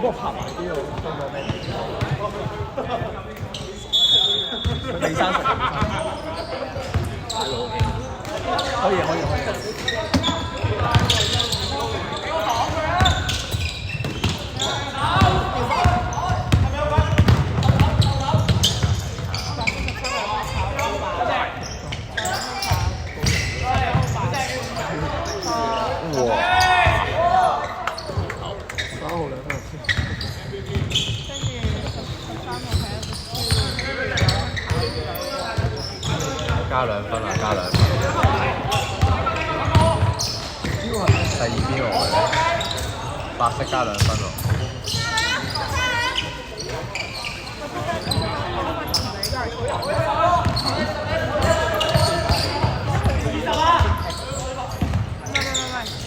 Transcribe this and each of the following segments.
你幫我拍埋呢度嗰個咩？未生熟，大佬可以。加2分啊！加2分。第二邊喎，白色加2分喎。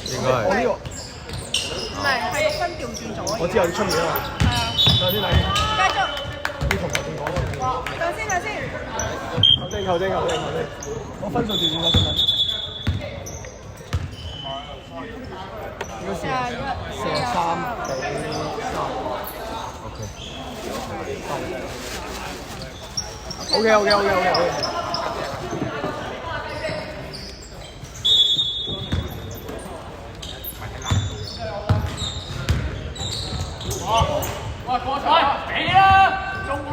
應該係。我呢個唔係，係個分調轉咗。我知有啲出面啊嘛。係啊。等先，繼續。要同頭先講先。等先。求證。我分數調轉咗先啦。應該43比3。OK。過賽，俾啦，中下。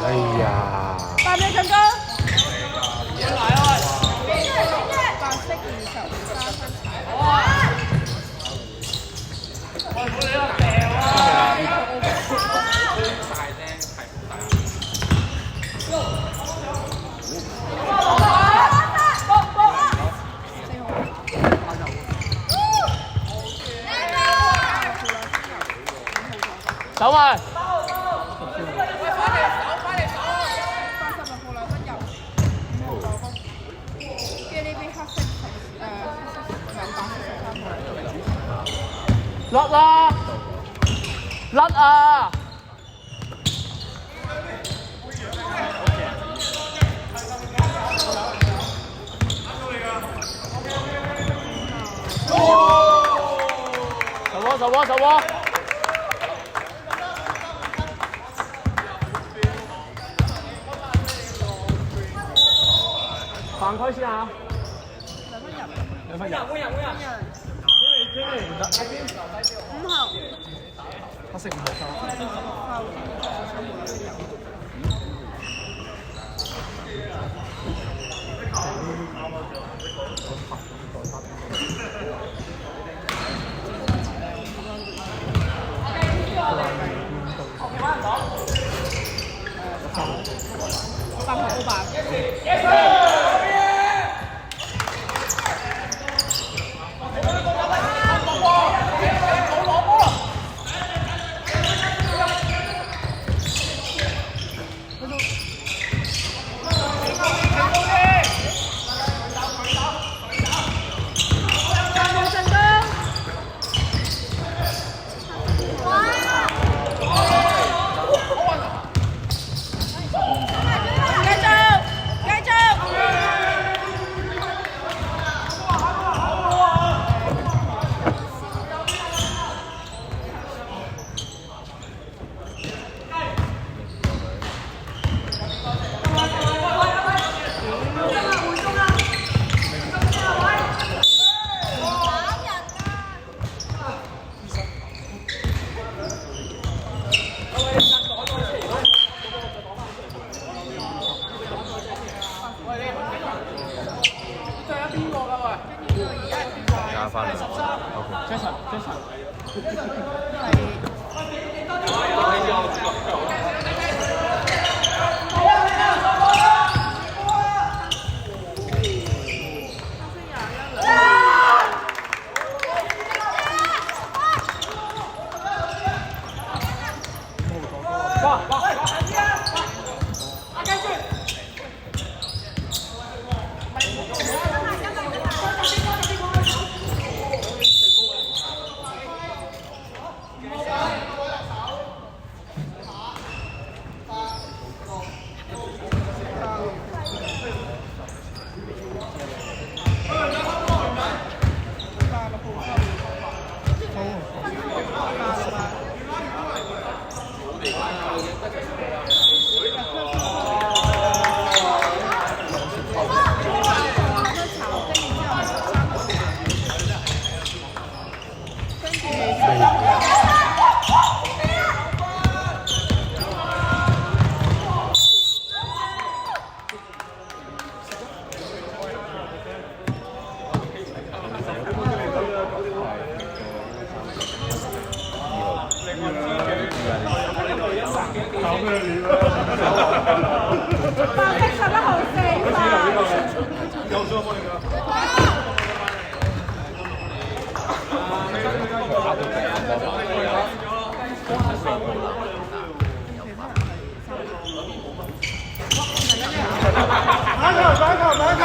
哎呀！白咩更高？白色23分。走埋。甩啊！手窩！犯規先啊！2分入。5號。黑色5號加翻嚟。頭先我幫你㗎。買球！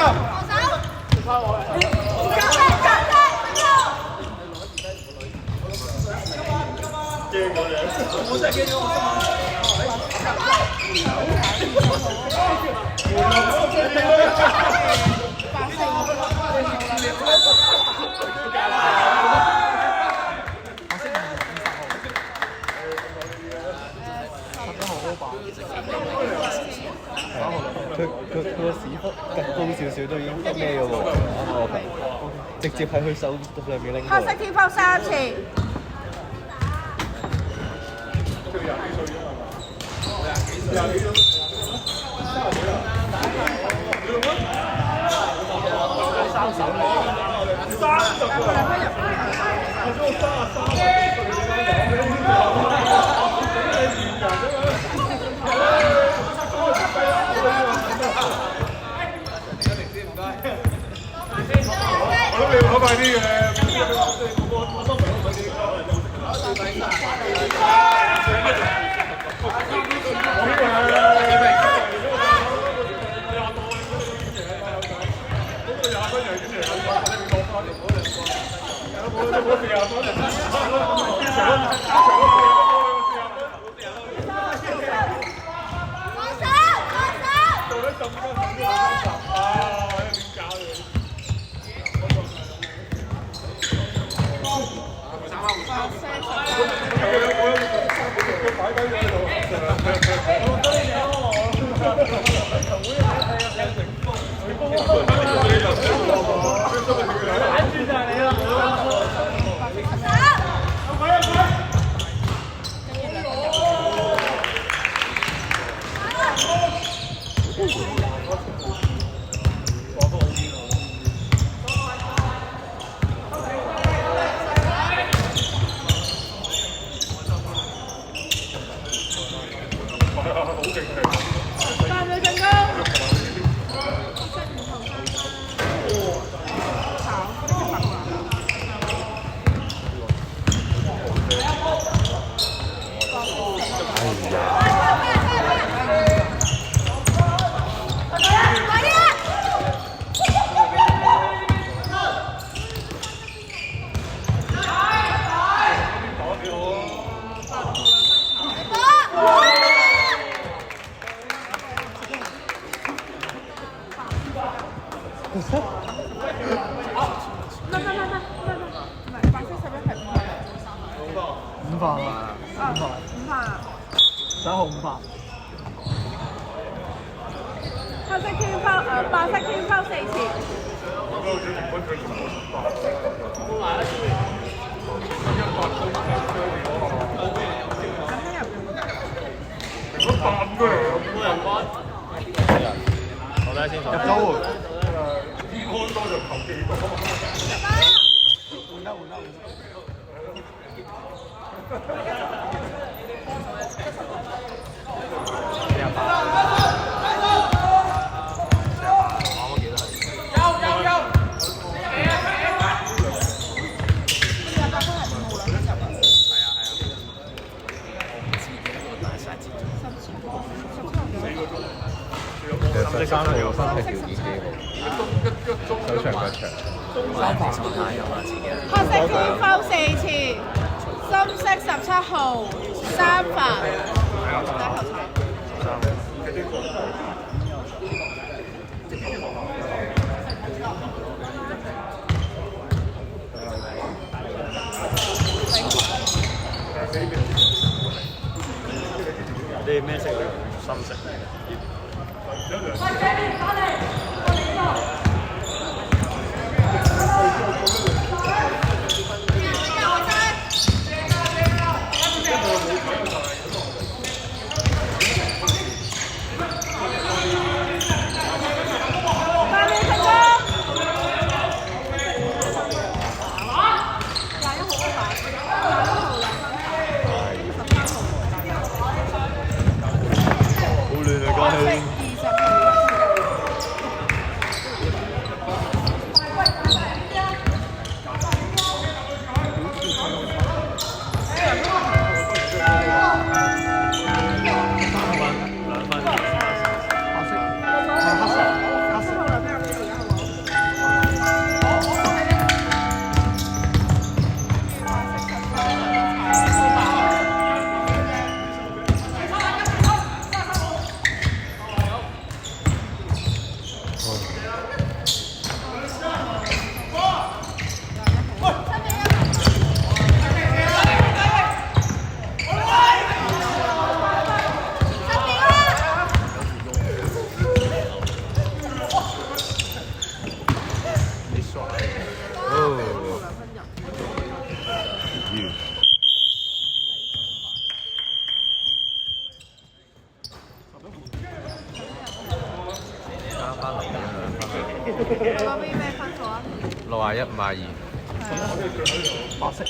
驚我哋，我真係驚咗佢個屎忽趌高少少都已經咩嘅喎，直接喺佢手上面拎過。黑色天拋3次。我諗你要跑快啲嘅。黑色天拋白色天拋4次。我睇先，入咗喎。天空多就求記多。換得。3號身體條件幾好，手長腳長，心態有啦自己。黑色天拋4次，深色17號3罰。你咩色嚟？深色。黑魚。啱翻嚟2分鐘。嗰邊咩分數啊？ 61-52。係啊。白色。